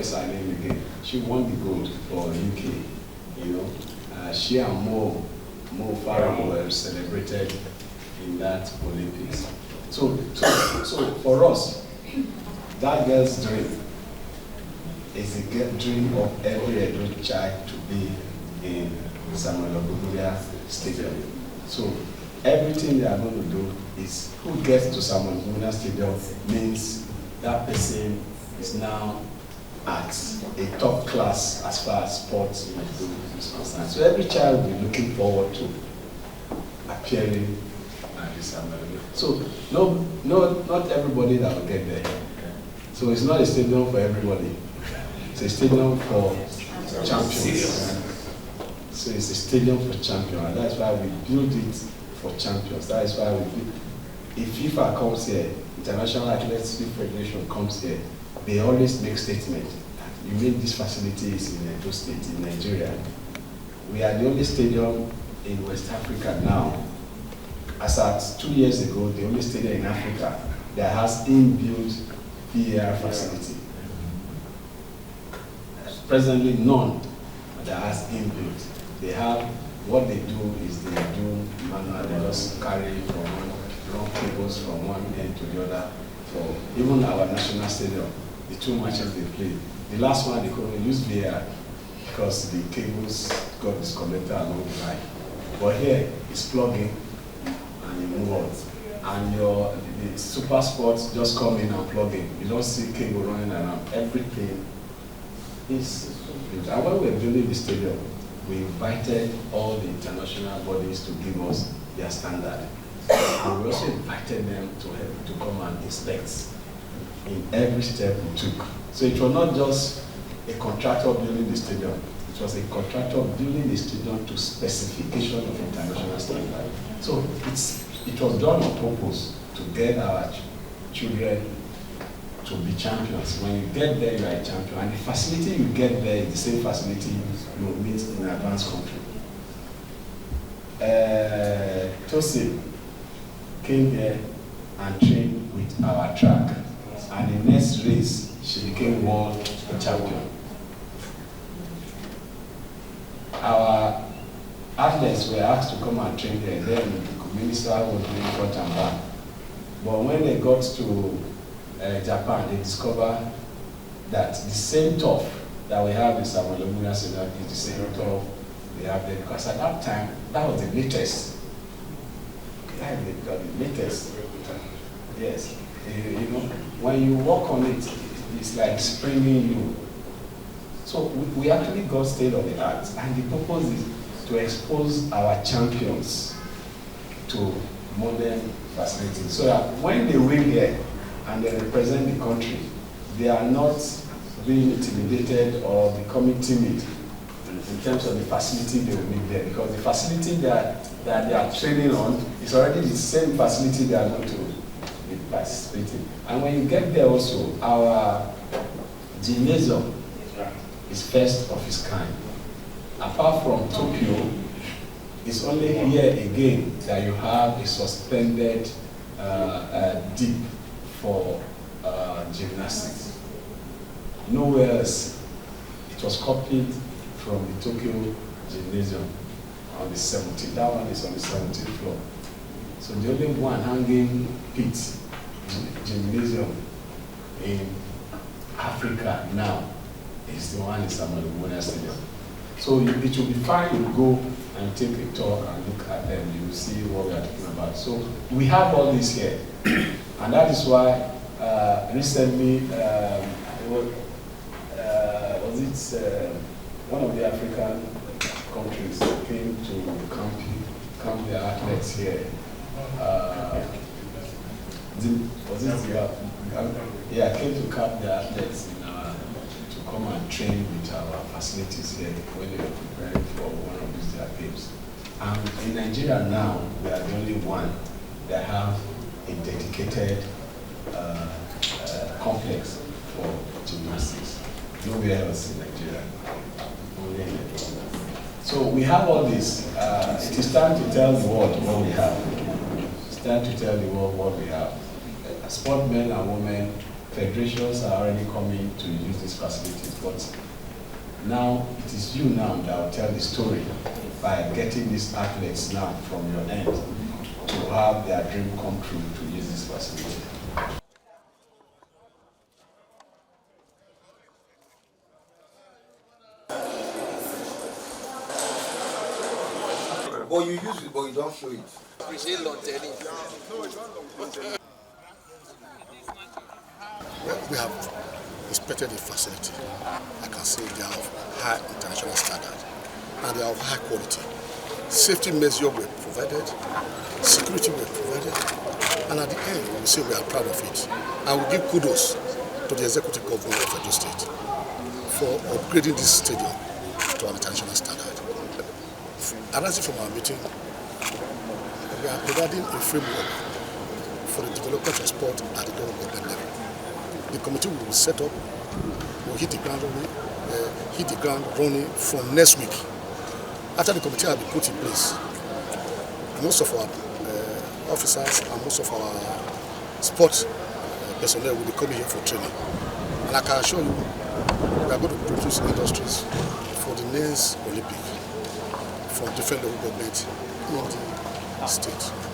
is her name again? She won the gold for UK. You know, she and Mo Farah were celebrated in that Olympics. So for us, that girl's dream is the dream of every adult child to be in Samuel Ogubulia Stadium. So everything they are going to do is who gets to Samuel Ogubulia Stadium means that person is now at a top class as far as sports is concerned. So every child will be looking forward to appearing at the Samuel Ogubulia. So not everybody that will get there. So it's not a stadium for everybody. It's a stadium for champions. So it's a stadium for champions. That's why we build it for champions. That is why if FIFA comes here, International Athletics Federation comes here, they always make statements. You mean these facilities in Edo State, in Nigeria. We are the only stadium in West Africa now, as at 2 years ago, the only stadium in Africa that has inbuilt VAR facility. Presently, none that has inbuilt. They have, what they do is they do manual, they just carry from long cables from one end to the other. For even our national stadium, the 2 matches they played, the last one they couldn't use VAR because the cables got disconnected along the line. But here, it's plugging and you move on. And the super sports just come in and plug in. You don't see cable running around. Everything is good. And when we were building the stadium, we invited all the international bodies to give us their standard. And we also invited them to come and inspect in every step we took. So it was not just a contractor building the stadium. It was a contractor building the stadium to specification of international standard. So it was done on purpose to get our children to be champions. When you get there, you are a champion. And the facility you get there is the same facility you will meet in an advanced country. Tosin came here and trained with our track. And the next race, she became world champion. Our athletes were asked to come and train here. Then the minister was doing front and back. But when they got to Japan, they discovered that the same turf that we have in Samuel Ogubulia Stadium is the same turf they have there. Because at that time, that was the latest. They got the latest. Yes. You know, when you walk on it, it's like springing you. So we actually got state of the art, and the purpose is to expose our champions to modern facilities, so that when they win here and they represent the country, they are not being intimidated or becoming timid in terms of the facility they will meet there, because the facility that they are training on is already the same facility they are going to be participating. And when you get there also, our gymnasium is first of its kind. Apart from Tokyo, it's only here again that you have a suspended deep for gymnastics. Nowhere else. It was copied from the Tokyo gymnasium on the 17th. That one is on the 17th floor. So the only one hanging pit gymnasium in Africa now is the one in Samuel Ogubulia Stadium. So it will be fine you go and take a tour and look at them. You will see what we are talking about. So we have all this here. And that is why recently, one of the African countries came to camp their athletes here. Came to camp their athletes to come and train with our facilities here when they were preparing for one of these games. And in Nigeria now, we are the only one that have a dedicated complex for gymnastics. Nowhere else in Nigeria, only in Nigeria. So we have all this. It is time to tell the world what we have. It's time to tell the world what we have. Sportmen and women federations are already coming to use these facilities, but now it is you now that will tell the story by getting these athletes now from your end to have their dream come true to use this facility. But you use it, but you don't show it. Well, we have inspected the facility. I can say they have high international standard and they are of high quality. Safety measures were provided, security were provided, and at the end we say we are proud of it. And we give kudos to the executive government of Edo State for upgrading this stadium to an international standard. Arising from our meeting, we are providing a framework for the development of sport at the local government level. The committee will be set up, will hit the ground running from next week. After the committee has been put in place, most of our officers and most of our sports personnel will be coming here for training. And I can assure you, we are going to produce industries for the next Olympic from different local governments in the state.